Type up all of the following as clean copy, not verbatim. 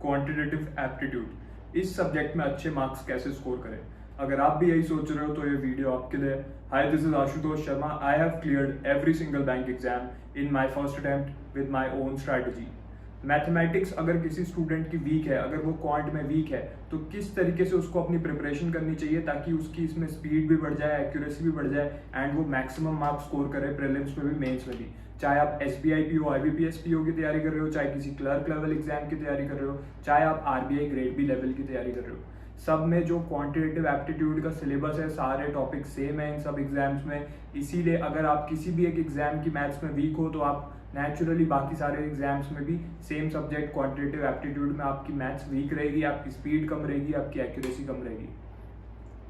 Quantitative aptitude. इस subject में अच्छे मार्क्स कैसे स्कोर करें। अगर आप भी यही सोच रहे हो तो ये वीडियो आपके लिए। Hi, this is Ashutosh Sharma. I have cleared every single bank exam in my first attempt with my own strategy. Mathematics अगर किसी स्टूडेंट की वीक है, अगर वो क्वांट में वीक है, तो किस तरीके से उसको अपनी प्रिपरेशन करनी चाहिए ताकि उसकी इसमें स्पीड भी बढ़ जाए, एक्यूरेसी भी बढ़ जाए एंड वो मैक्सिमम मार्क्स स्कोर करे प्रीलिम्स में भी, मेंस में भी। चाहे आप SBI PO, IBPS PO की तैयारी कर रहे हो, चाहे किसी क्लर्क लेवल एग्जाम की तैयारी कर रहे हो, चाहे आप RBI ग्रेड बी लेवल की तैयारी कर रहे हो, सब में जो क्वांटिटेटिव एप्टीट्यूड का सिलेबस है, सारे टॉपिक सेम है इन सब एग्जाम्स में। इसीलिए अगर आप किसी भी एक एग्जाम की मैथ्स में वीक हो तो आप नेचुरली बाकी सारे एग्जाम्स में भी सेम सब्जेक्ट क्वांटिटेटिव एप्टीट्यूड में आपकी मैथ्स वीक रहेगी, आपकी स्पीड कम रहेगी, आपकी एक्यूरेसी कम रहेगी।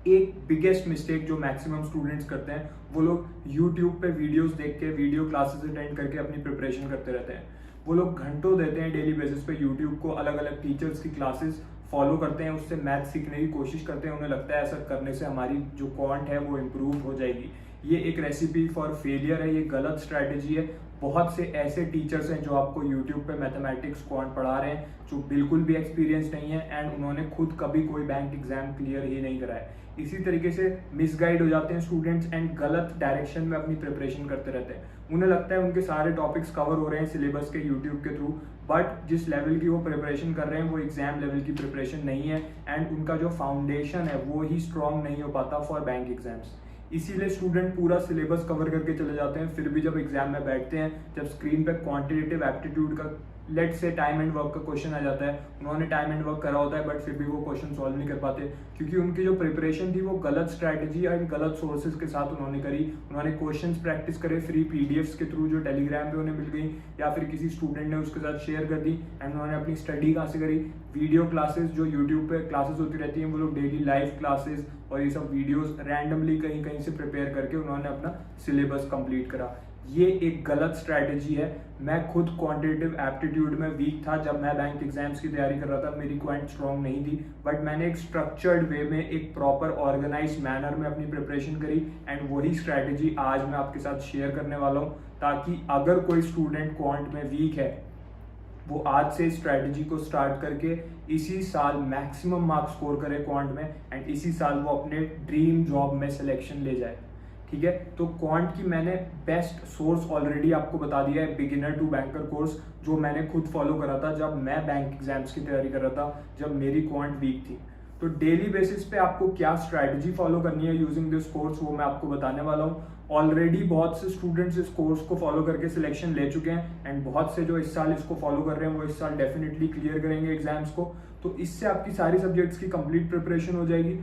एक बिगेस्ट मिस्टेक जो मैक्सिमम स्टूडेंट्स करते हैं, वो लोग यूट्यूब पे वीडियोस देख के, वीडियो क्लासेस अटेंड करके अपनी प्रिपरेशन करते रहते हैं। वो लोग घंटों देते हैं डेली बेसिस पे यूट्यूब को, अलग अलग टीचर्स की क्लासेस फॉलो करते हैं, उससे मैथ सीखने की कोशिश करते हैं। उन्हें लगता है ऐसा करने से हमारी जो क्वांट है वो इम्प्रूव हो जाएगी। ये एक रेसिपी फॉर फेलियर है, ये गलत स्ट्रैटेजी है। बहुत से ऐसे टीचर्स हैं जो आपको यूट्यूब पे मैथमेटिक्स क्वांट पढ़ा रहे हैं जो बिल्कुल भी एक्सपीरियंस नहीं है एंड उन्होंने खुद कभी कोई बैंक एग्जाम क्लियर ही नहीं करा है। इसी तरीके से मिसगाइड हो जाते हैं स्टूडेंट्स एंड गलत डायरेक्शन में अपनी प्रिपरेशन करते रहते हैं। उन्हें लगता है उनके सारे टॉपिक्स कवर हो रहे हैं सिलेबस के यूट्यूब के थ्रू, बट जिस लेवल की वो प्रिपरेशन कर रहे हैं वो एग्जाम लेवल की प्रिपरेशन नहीं है एंड उनका जो फाउंडेशन है वो ही स्ट्रॉन्ग नहीं हो पाता फॉर बैंक एग्जाम्स। इसीलिए स्टूडेंट पूरा सिलेबस कवर करके चले जाते हैं, फिर भी जब एग्जाम में बैठते हैं, जब स्क्रीन पे क्वांटिटेटिव एप्टीट्यूड का लेट से टाइम एंड वर्क का क्वेश्चन आ जाता है, उन्होंने टाइम एंड वर्क करा होता है बट फिर भी वो क्वेश्चन सॉल्व नहीं कर पाते क्योंकि उनकी जो प्रिपरेशन थी वो गलत स्ट्रैटेजी एंड गलत सोर्सेज के साथ उन्होंने करी। उन्होंने क्वेश्चंस प्रैक्टिस करे फ्री PDFs के थ्रू जो टेलीग्राम पे उन्हें मिल गई, या फिर किसी स्टूडेंट ने उसके साथ शेयर कर दी एंड उन्होंने अपनी स्टडी कहाँ से करी। वीडियो क्लासेस जो यूट्यूब पे क्लासेस होती रहती हैं, वो लोग डेली लाइव क्लासेस और ये सब वीडियोस रैंडमली कहीं कहीं से प्रिपेयर करके उन्होंने अपना सिलेबस कंप्लीट करा। ये एक गलत स्ट्रैटेजी है। मैं खुद क्वांटिटेटिव एप्टीट्यूड में वीक था जब मैं बैंक एग्जाम्स की तैयारी कर रहा था, मेरी क्वांट स्ट्रॉन्ग नहीं थी, बट मैंने एक स्ट्रक्चर्ड वे में, एक प्रॉपर ऑर्गेनाइज्ड मैनर में अपनी प्रिपरेशन करी एंड वही स्ट्रैटेजी आज मैं आपके साथ शेयर करने वाला हूँ, ताकि अगर कोई स्टूडेंट क्वांट में वीक है वो आज से स्ट्रैटेजी को स्टार्ट करके इसी साल मैक्सिमम मार्क्स स्कोर करे क्वांट में एंड इसी साल वो अपने ड्रीम जॉब में सिलेक्शन ले जाए। ठीक है, तो क्वांट की मैंने बेस्ट सोर्स ऑलरेडी आपको बता दिया है, बिगिनर टू बैंकर कोर्स, जो मैंने खुद फॉलो करा था जब मैं बैंक एग्जाम्स की तैयारी कर रहा था, जब मेरी क्वांट वीक थी। तो डेली बेसिस पे आपको क्या स्ट्रैटेजी फॉलो करनी है यूजिंग दिस कोर्स वो मैं आपको बताने वाला हूँ। ऑलरेडी बहुत से स्टूडेंट्स इस कोर्स को फॉलो करके सिलेक्शन ले चुके हैं एंड बहुत से जो इस साल इसको फॉलो कर रहे हैं वो इस साल डेफिनेटली क्लियर करेंगे एग्जाम्स को। तो इससे आपकी सारी सब्जेक्ट्स की कंप्लीट प्रिपरेशन हो जाएगी।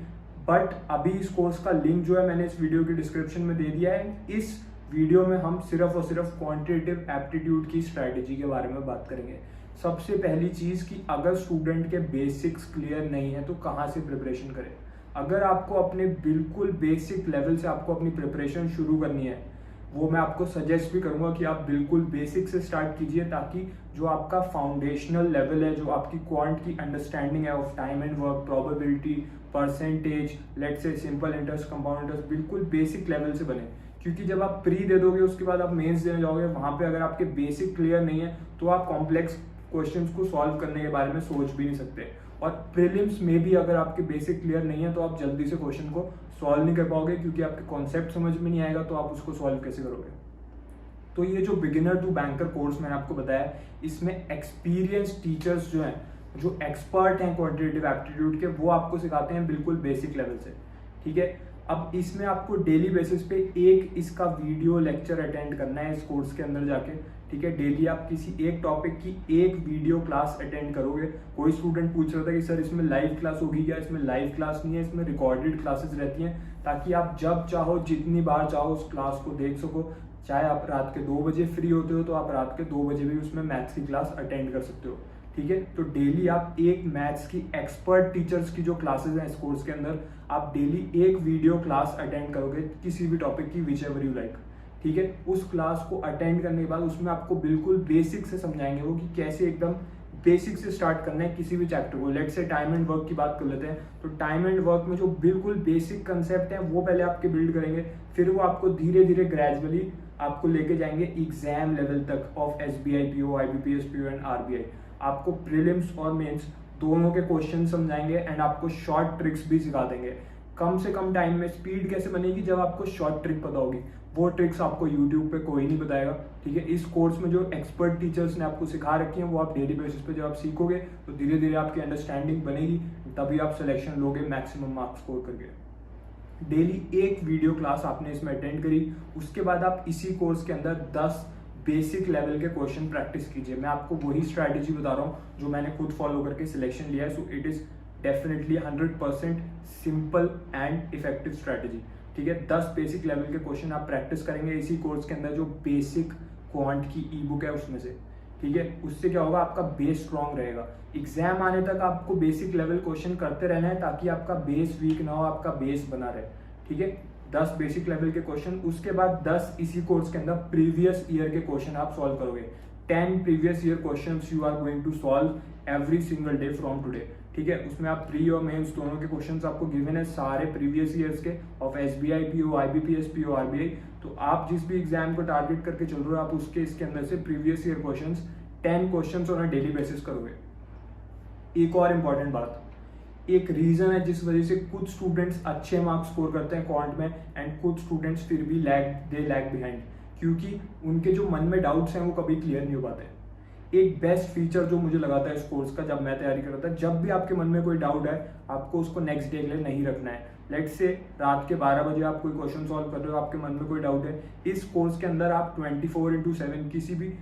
बट अभी इस कोर्स का लिंक जो है मैंने इस वीडियो की डिस्क्रिप्शन में दे दिया है। इस वीडियो में हम सिर्फ और सिर्फ क्वांटिटेटिव एप्टीट्यूड की स्ट्रैटेजी के बारे में बात करेंगे। सबसे पहली चीज कि अगर स्टूडेंट के बेसिक्स क्लियर नहीं है तो कहाँ से प्रिपरेशन करें। अगर आपको अपने बिल्कुल बेसिक लेवल से आपको अपनी प्रिपरेशन शुरू करनी है, वो मैं आपको सजेस्ट भी करूंगा कि आप बिल्कुल बेसिक से स्टार्ट कीजिए, ताकि जो आपका फाउंडेशनल लेवल है, जो आपकी क्वांट की अंडरस्टैंडिंग है of time and work, probability, percentage, let's say simple interest, compound interest, बिल्कुल बेसिक लेवल से बने। क्योंकि जब आप प्री दे दोगे उसके बाद आप मेंस देने जाओगे, वहां पे अगर आपके बेसिक क्लियर नहीं है तो आप कॉम्प्लेक्स क्वेश्चंस को सॉल्व करने के बारे में सोच भी नहीं सकते। और प्रीलिम्स में भी अगर आपके बेसिक क्लियर नहीं है तो आप जल्दी से क्वेश्चन को सॉल्व नहीं कर पाओगे, क्योंकि आपके कॉन्सेप्ट समझ में नहीं आएगा तो आप उसको सॉल्व कैसे करोगे। तो ये जो बिगिनर टू बैंकर कोर्स मैंने आपको बताया, इसमें एक्सपीरियंस टीचर्स जो हैं, जो एक्सपर्ट हैं क्वांटिटेटिव एप्टीट्यूड के, वो आपको सिखाते हैं बिल्कुल बेसिक लेवल से। ठीक है, अब इसमें आपको डेली बेसिस पे एक इसका वीडियो लेक्चर अटेंड करना है इस कोर्स के अंदर जाके। ठीक है, डेली आप किसी एक टॉपिक की एक वीडियो क्लास अटेंड करोगे। कोई स्टूडेंट पूछ रहा था कि सर इसमें लाइव क्लास होगी क्या? इसमें लाइव क्लास नहीं है, इसमें रिकॉर्डेड क्लासेस रहती हैं, ताकि आप जब चाहो जितनी बार चाहो उस क्लास को देख सको। चाहे आप रात के 2 बजे फ्री होते हो तो आप रात के 2 बजे भी उसमें मैथ्स की क्लास अटेंड कर सकते हो। ठीक है, तो डेली आप एक मैथ्स की एक्सपर्ट टीचर्स की जो क्लासेस हैं इस कोर्स के अंदर, आप डेली एक वीडियो क्लास अटेंड करोगे किसी भी टॉपिक की, विच एवर यू लाइक। ठीक है, उस क्लास को अटेंड करने के बाद उसमें आपको बिल्कुल बेसिक से समझाएंगे वो कि कैसे एकदम बेसिक से स्टार्ट करना है किसी भी चैप्टर को। Let's say time and work की बात कर लेते हैं, तो टाइम एंड वर्क में जो बिल्कुल बेसिक कंसेप्ट है वो पहले आपके बिल्ड करेंगे, फिर वो आपको धीरे धीरे ग्रेजुअली आपको लेके जाएंगे एग्जाम लेवल तक of SBI PO, IBPS PO and RBI। आपको प्रीलिम्स और मेंस दोनों के क्वेश्चन समझाएंगे एंड आपको शॉर्ट ट्रिक्स भी सिखा देंगे। कम से कम टाइम में स्पीड कैसे बनेगी, जब आपको शॉर्ट ट्रिक पता होगी। वो ट्रिक्स आपको यूट्यूब पे कोई नहीं बताएगा, ठीक है। इस कोर्स में जो एक्सपर्ट टीचर्स ने आपको सिखा रखी है वो आप डेली बेसिस पे जब आप सीखोगे तो धीरे धीरे आपकी अंडरस्टैंडिंग बनेगी, तभी आप सिलेक्शन लोगे मैक्सिमम मार्क्स स्कोर करके। डेली एक वीडियो क्लास आपने इसमें अटेंड करी, उसके बाद आप इसी कोर्स के अंदर 10 बेसिक लेवल के क्वेश्चन प्रैक्टिस कीजिए। मैं आपको वही स्ट्रैटेजी बता रहा हूँ जो मैंने खुद फॉलो करके सिलेक्शन लिया है। So it is definitely 100% simple and effective strategy, ठीक है। 10 बेसिक लेवल के क्वेश्चन आप प्रैक्टिस करेंगे इसी कोर्स के अंदर, जो बेसिक क्वांट की ई बुक है उसमें से, ठीक है। उससे क्या होगा, आपका बेस स्ट्रांग रहेगा। एग्जाम आने तक आपको बेसिक लेवल क्वेश्चन करते रहना है ताकि आपका बेस वीक ना हो, आपका बेस बना रहे, ठीक है। 10 बेसिक लेवल के क्वेश्चन, उसके बाद 10 इसी कोर्स के अंदर प्रीवियस ईयर के क्वेश्चन आप सॉल्व करोगे। 10 previous year questions you are going to solve every single day from today, ठीक है। उसमें आप प्री और मेंस दोनों के क्वेश्चंस आपको गिवन है, सारे प्रीवियस ईयर्स के of SBI PO, IBPS PO, RBI. तो आप जिस भी एग्जाम को टारगेट करके चल रहे हो, आप उसके इसके अंदर से previous year questions 10 questions on a daily basis करोगे। एक और इम्पॉर्टेंट बात, एक रीजन है जिस वजह से कुछ स्टूडेंट्स अच्छे मार्क्स स्कोर करते हैं क्वांट में एंड कुछ स्टूडेंट्स फिर भी लैग बिहाइंड, क्योंकि उनके जो मन में डाउट्स हैं वो कभी क्लियर नहीं हो पाते। एक बेस्ट फीचर जो मुझे लगा था इस कोर्स का जब मैं तैयारी कर रहा था, जब भी आपके मन में कोई डाउट है आपको उसको नेक्स्ट डे के लिए नहीं रखना है। लेट्स से रात के 12 बजे आप कोई क्वेश्चन सॉल्व कर रहे हो, आपके मन में कोई डाउट है, इस कोर्स के अंदर आप 24/7 किसी भी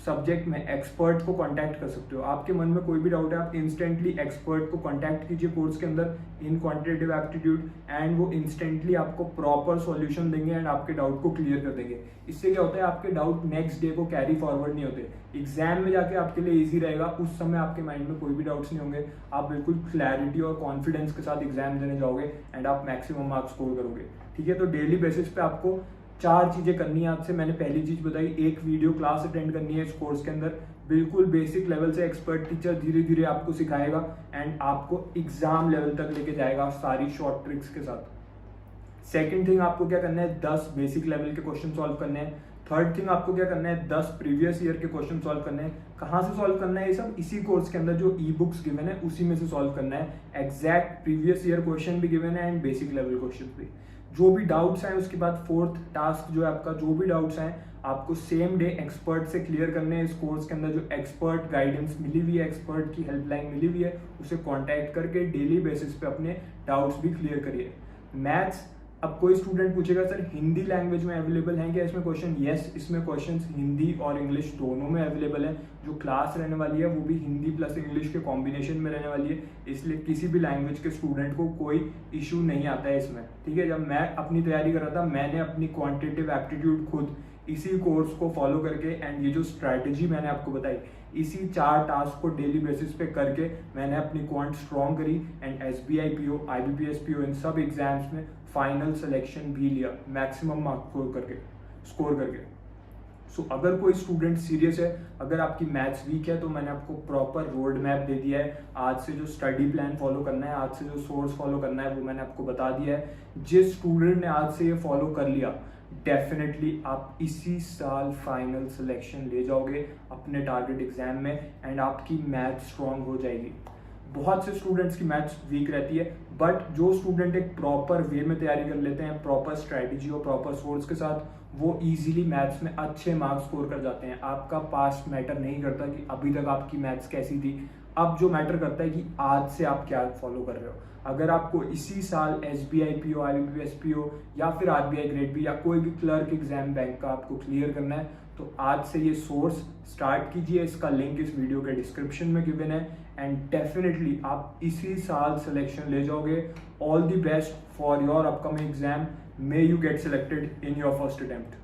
सब्जेक्ट में एक्सपर्ट को कांटेक्ट कर सकते हो। आपके मन में कोई भी डाउट है, आप इंस्टेंटली एक्सपर्ट को कांटेक्ट कीजिए कोर्स के अंदर इन क्वांटिटेटिव एप्टीट्यूड, एंड वो इंस्टेंटली आपको प्रॉपर सॉल्यूशन देंगे एंड आपके डाउट को क्लियर कर देंगे। इससे क्या होता है, आपके डाउट नेक्स्ट डे को कैरी फॉरवर्ड नहीं होते, एग्जाम में जाके आपके लिए ईजी रहेगा। उस समय आपके माइंड में कोई भी डाउट्स नहीं होंगे, आप बिल्कुल क्लैरिटी और कॉन्फिडेंस के साथ एग्जाम देने जाओगे एंड आप मैक्सिमम मार्क्स स्कोर करोगे, ठीक है। तो डेली बेसिस पे आपको 4 चीजें करनी है। आज से मैंने पहली चीज बताई, एक वीडियो क्लास अटेंड करनी है इस कोर्स के अंदर, बिल्कुल बेसिक लेवल से एक्सपर्ट टीचर धीरे धीरे आपको सिखाएगा एंड आपको एग्जाम लेवल तक लेके जाएगा सारी शॉर्ट ट्रिक्स के साथ। सेकंड थिंग आपको क्या करना है, 10 बेसिक लेवल के क्वेश्चन सॉल्व करने हैं। थर्ड थिंग आपको क्या करना है, 10 प्रीवियस ईयर के क्वेश्चन सॉल्व करने हैं। कहाँ से सॉल्व करना है ये सब, इसी कोर्स के अंदर जो ई बुक्स गिवन है उसी में से सॉल्व करना है। एग्जैक्ट प्रीवियस ईयर क्वेश्चन भी गिवन है एंड बेसिक लेवल क्वेश्चन भी। जो भी डाउट्स हैं उसके बाद फोर्थ टास्क जो है आपका, जो भी डाउट्स हैं आपको सेम डे एक्सपर्ट से क्लियर करने हैं। इस कोर्स के अंदर जो एक्सपर्ट गाइडेंस मिली हुई है, एक्सपर्ट की हेल्पलाइन मिली हुई है, उसे कांटेक्ट करके डेली बेसिस पे अपने डाउट्स भी क्लियर करिए। मैथ्स, अब कोई स्टूडेंट पूछेगा सर हिंदी लैंग्वेज में अवेलेबल हैं क्या इसमें क्वेश्चन? यस, इसमें क्वेश्चंस हिंदी और इंग्लिश दोनों में अवेलेबल है। जो क्लास रहने वाली है वो भी हिंदी प्लस इंग्लिश के कॉम्बिनेशन में रहने वाली है, इसलिए किसी भी लैंग्वेज के स्टूडेंट को कोई इशू नहीं आता है इसमें, ठीक है। जब मैं अपनी तैयारी कर रहा था, मैंने अपनी क्वांटिटेटिव एप्टीट्यूड खुद इसी कोर्स को फॉलो करके एंड ये जो स्ट्रैटेजी मैंने आपको बताई, इसी 4 टास्क को डेली बेसिस पे करके मैंने अपनी क्वांट स्ट्रॉन्ग करी and SBI PO, IBPS PO इन सब एग्जाम्स में फाइनल सिलेक्शन भी लिया मैक्सिमम मार्क्स स्कोर करके। सो अगर कोई स्टूडेंट सीरियस है, अगर आपकी मैथ्स वीक है, तो मैंने आपको प्रॉपर रोड मैप दे दिया है। आज से जो स्टडी प्लान फॉलो करना है, आज से जो सोर्स फॉलो करना है वो मैंने आपको बता दिया है। जिस स्टूडेंट ने आज से ये फॉलो कर लिया, डेफिनेटली आप इसी साल फाइनल सिलेक्शन ले जाओगे अपने टारगेट एग्जाम में एंड आपकी मैथ स्ट्रांग हो जाएगी। बहुत से स्टूडेंट्स की मैथ्स वीक रहती है, बट जो स्टूडेंट एक प्रॉपर वे में तैयारी कर लेते हैं, प्रॉपर स्ट्रैटेजी और प्रॉपर सोर्स के साथ, वो इजीली मैथ्स में अच्छे मार्क्स स्कोर कर जाते हैं। आपका पास्ट मैटर नहीं करता कि अभी तक आपकी मैथ्स कैसी थी, अब जो मैटर करता है कि आज से आप क्या फॉलो कर रहे हो। अगर आपको इसी साल एसबीआई पीओ, आईबीपीएस पीओ या फिर आरबीआई ग्रेड बी या कोई भी क्लर्क एग्जाम बैंक का आपको क्लियर करना है, तो आज से ये सोर्स स्टार्ट कीजिए। इसका लिंक इस वीडियो के डिस्क्रिप्शन में गिवन है एंड डेफिनेटली आप इसी साल सिलेक्शन ले जाओगे। All the best for your upcoming exam, may you get selected in your first attempt.